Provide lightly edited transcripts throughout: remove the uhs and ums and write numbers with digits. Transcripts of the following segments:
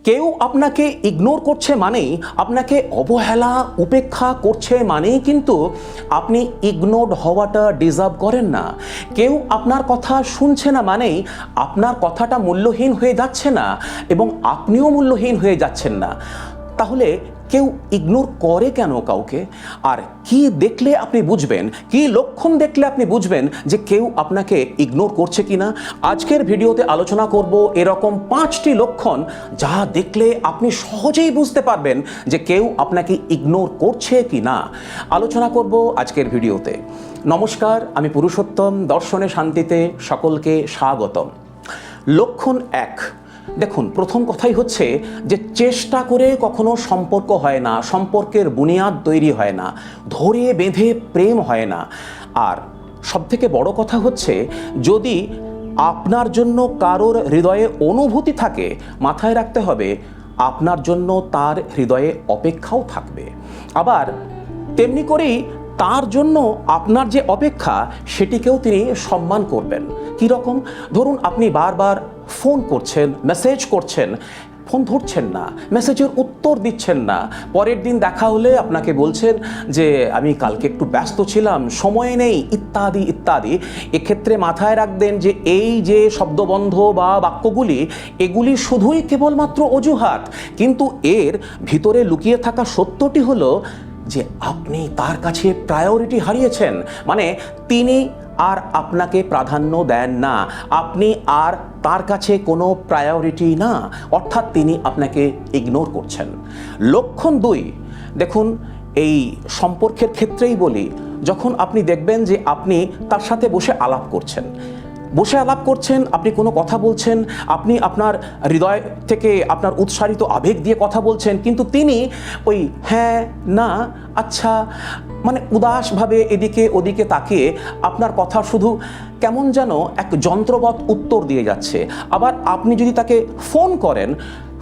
কেউ আপনাকে ইগনোর করছে মানেই, আপনাকে অবহেলা উপেক্ষা করছে মানেই কিন্তু আপনি ইগনোরড হওয়াটা ডিজার্ভ করেন না। কেউ আপনার কথা শুনছে না মানেই আপনার কথাটা মূল্যহীন হয়ে যাচ্ছে না এবং আপনিও মূল্যহীন হয়ে যাচ্ছেন না। তাহলে কেউ ইগনোর করে কেন কাউকে? আর কি দেখলে আপনি বুঝবেন, কি লক্ষণ দেখলে আপনি বুঝবেন যে কেউ আপনাকে ইগনোর করছে কিনা? আজকের ভিডিওতে আলোচনা করব এরকম 5টি লক্ষণ যা দেখলে আপনি সহজেই বুঝতে পারবেন যে কেউ আপনাকে ইগনোর করছে কিনা। আলোচনা করব আজকের ভিডিওতে। নমস্কার, আমি পুরুষোত্তম, দর্শনে শান্তিতে সকলকে স্বাগতম। লক্ষণ 1। দেখুন, প্রথম কথাই হচ্ছে যে চেষ্টা করে কখনো সম্পর্ক হয় না, সম্পর্কের বুনিয়াদ তৈরি হয় না, ধরে বেঁধে প্রেম হয় না। আর সবথেকে বড় কথা হচ্ছে, যদি আপনার জন্য কারোর হৃদয়ে অনুভূতি থাকে, মাথায় রাখতে হবে আপনার জন্য তার হৃদয়ে অপেক্ষাও থাকবে। আবার তেমনি করেই তার জন্য আপনার যে অপেক্ষা সেটিকেও তিনি সম্মান করবেন। কী রকম? ধরুন, আপনি বারবার ফোন করছেন, মেসেজ করছেন, ফোন ধরছেন না, মেসেজের উত্তর দিচ্ছেন না, পরের দিন দেখা হলে আপনাকে বলছেন যে আমি কালকে একটু ব্যস্ত ছিলাম, সময় নেই, ইত্যাদি ইত্যাদি। এক্ষেত্রে মাথায় রাখবেন যে এই যে শব্দবন্ধ বা বাক্যগুলি, এগুলি শুধুই কেবলমাত্র অজুহাত, কিন্তু এর ভিতরে লুকিয়ে থাকা সত্যটি হলো যে আপনি তার কাছে প্রায়োরিটি হারিয়েছেন। মানে তিনি আর আপনাকে প্রাধান্য দেন না, আপনি আর তার কাছে কোনো প্রায়োরিটি না, অর্থাৎ তিনি আপনাকে ইগনোর করছেন। লক্ষণ 2। দেখুন, এই সম্পর্কের ক্ষেত্রেই বলি, যখন আপনি দেখবেন যে আপনি তার সাথে বসে আলাপ করছেন, আপনি কোনো কথা বলছেন, আপনি আপনার হৃদয় থেকে আপনার উৎসারিত আবেগ দিয়ে কথা বলছেন, কিন্তু তিনি ওই হ্যাঁ, না, আচ্ছা, মানে উদাসভাবে এদিকে ওদিকে তাকিয়ে আপনার কথা শুধু কেমন যেন এক যন্ত্রবৎ উত্তর দিয়ে যাচ্ছে। আবার আপনি যদি তাকে ফোন করেন,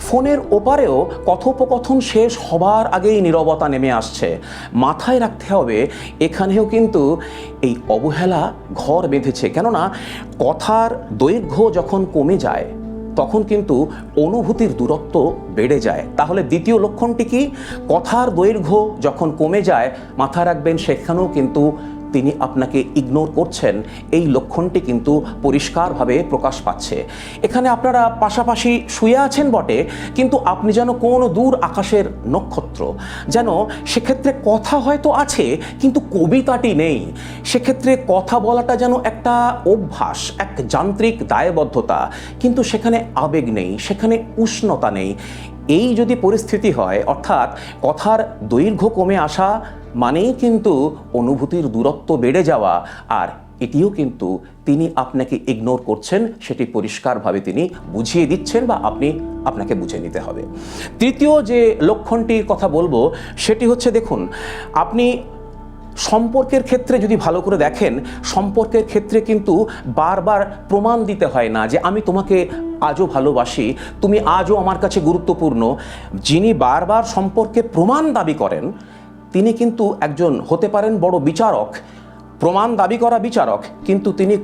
ফোনের ওপারেও কথোপকথন শেষ হবার আগেই নীরবতা নেমে আসছে। মাথায় রাখতে হবে এখানেও কিন্তু এই অবহেলা ঘর বেঁধেছে। কেননা কথার দৈর্ঘ্য যখন কমে যায় তখন কিন্তু অনুভূতির দূরত্ব বেড়ে যায়। তাহলে দ্বিতীয় লক্ষণটি কি? কথার দৈর্ঘ্য যখন কমে যায়, মাথায় রাখবেন সেখানেও কিন্তু তিনি আপনাকে ইগনোর করছেন। এই লক্ষণটি কিন্তু পরিষ্কারভাবে প্রকাশ পাচ্ছে। এখানে আপনারা পাশাপাশি শুয়ে আছেন বটে, কিন্তু আপনি যেন কোনো দূর আকাশের নক্ষত্র, যেন সেক্ষেত্রে কথা হয়তো আছে কিন্তু কবিতাটি নেই। সেক্ষেত্রে কথা বলাটা যেন একটা অভ্যাস, এক যান্ত্রিক দায়বদ্ধতা, কিন্তু সেখানে আবেগ নেই, সেখানে উষ্ণতা নেই। এই যদি পরিস্থিতি হয়, অর্থাৎ কথার দৈর্ঘ্য কমে আসা মানেই কিন্তু অনুভূতির দূরত্ব বেড়ে যাওয়া, আর এটিও কিন্তু তিনি আপনাকে ইগনোর করছেন, সেটি পরিষ্কারভাবে তিনি বুঝিয়ে দিচ্ছেন বা আপনাকে বুঝে নিতে হবে। তৃতীয় যে লক্ষণটির কথা বলবো সেটি হচ্ছে, দেখুন, আপনি সম্পর্কের ক্ষেত্রে যদি ভালো করে দেখেন, সম্পর্কের ক্ষেত্রে কিন্তু বারবার প্রমাণ দিতে হয় না যে আমি তোমাকে আজও ভালোবাসি, তুমি আজও আমার কাছে গুরুত্বপূর্ণ। যিনি বারবার সম্পর্কে প্রমাণ দাবি করেন তিনি কিন্তু একজন হতে পারেন বড় বিচারক, প্রমাণ দাবি করা বিচারক, কিন্তু তিনি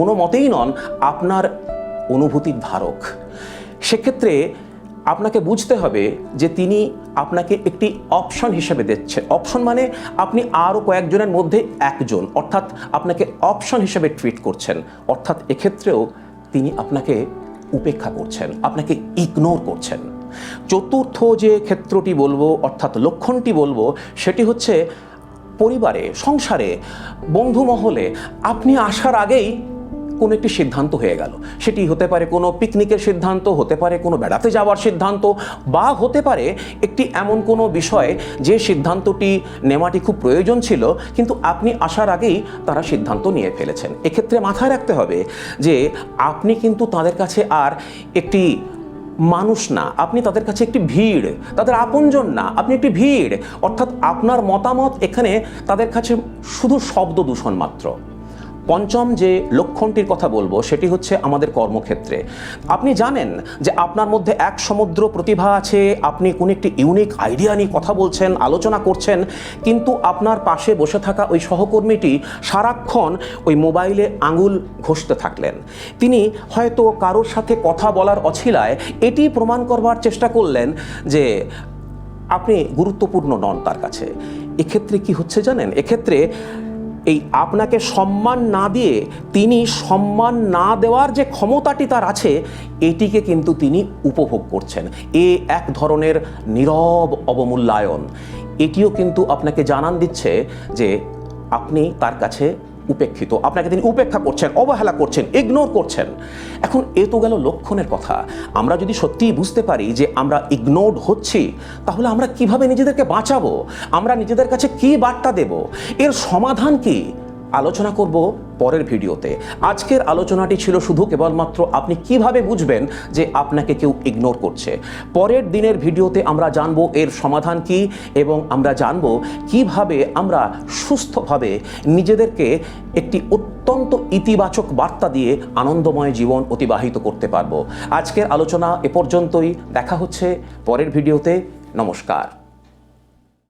কোনো মতেই নন আপনার অনুভূতির ধারক। সেক্ষেত্রে আপনাকে বুঝতে হবে যে তিনি আপনাকে একটি অপশন হিসেবে দিচ্ছে। অপশন মানে আপনি আরও কয়েকজনের মধ্যে একজন, অর্থাৎ আপনাকে অপশন হিসেবে ট্রিট করছেন। অর্থাৎ এক্ষেত্রেও তিনি আপনাকে উপেক্ষা করছেন, আপনাকে ইগনোর করছেন। চতুর্থ যে ক্ষেত্রটি বলবো, অর্থাৎ লক্ষণটি বলবো, সেটি হচ্ছে পরিবারে, সংসারে, বন্ধু মহলে আপনি আসার আগেই কোনো একটি সিদ্ধান্ত হয়ে গেল। সেটি হতে পারে কোনো পিকনিকের সিদ্ধান্ত, হতে পারে কোনো বেড়াতে যাওয়ার সিদ্ধান্ত, বা হতে পারে একটি এমন কোনো বিষয় যে সিদ্ধান্তটি নেওয়াটি খুব প্রয়োজন ছিল, কিন্তু আপনি আসার আগেই তারা সিদ্ধান্ত নিয়ে ফেলেছেন। এক্ষেত্রে মাথায় রাখতে হবে যে আপনি কিন্তু তাদের কাছে আর একটি মানুষ না, আপনি তাদের কাছে একটি ভিড়, তাদের আপনজন না, আপনি একটি ভিড়। অর্থাৎ আপনার মতামত এখানে তাদের কাছে শুধু শব্দ দূষণ মাত্র। পঞ্চম যে লক্ষণটির কথা বলবো সেটি হচ্ছে আমাদের কর্মক্ষেত্রে। আপনি জানেন যে আপনার মধ্যে এক সমুদ্র প্রতিভা আছে, আপনি কোনো একটি ইউনিক আইডিয়া নিয়ে কথা বলছেন, আলোচনা করছেন, কিন্তু আপনার পাশে বসে থাকা ওই সহকর্মীটি সারাক্ষণ ওই মোবাইলে আঙুল ঘষতে থাকলেন। তিনি হয়তো কারোর সাথে কথা বলার অছিলায় এটি প্রমাণ করবার চেষ্টা করলেন যে আপনি গুরুত্বপূর্ণ নন তার কাছে। এক্ষেত্রে কি হচ্ছে জানেন? এক্ষেত্রে এই আপনাকে সম্মান না দিয়ে তিনি সম্মান না দেওয়ার যে ক্ষমতাটি তার আছে এটিকে কিন্তু তিনি উপভোগ করছেন। এক ধরনের নীরব অবমূল্যায়ন। এটিও কিন্তু আপনাকে জানান দিচ্ছে যে আপনি তার কাছে উপেক্ষিত, আপনাকে তিনি উপেক্ষা করছেন, অবহেলা করছেন, ইগনোর করছেন। এখন এ তো গেল লক্ষণের কথা। আমরা যদি সত্যিই বুঝতে পারি যে আমরা ইগনোরড হচ্ছি, তাহলে আমরা কিভাবে নিজেদেরকে বাঁচাবো? আমরা নিজেদের কাছে কি বার্তা দেব? এর সমাধান কি? আলোচনা করব পরের ভিডিওতে। আজকের আলোচনাটি ছিল শুধু কেবলমাত্র আপনি কিভাবে বুঝবেন যে আপনাকে কেউ ইগনোর করছে। পরের দিনের ভিডিওতে আমরা জানব এর সমাধান কি, এবং আমরা জানব কিভাবে আমরা সুস্থভাবে নিজেদেরকে একটি অত্যন্ত ইতিবাচক বার্তা দিয়ে আনন্দময় জীবন অতিবাহিত করতে পারবো। আজকের আলোচনা এ পর্যন্তই। দেখা হচ্ছে পরের ভিডিওতে। নমস্কার।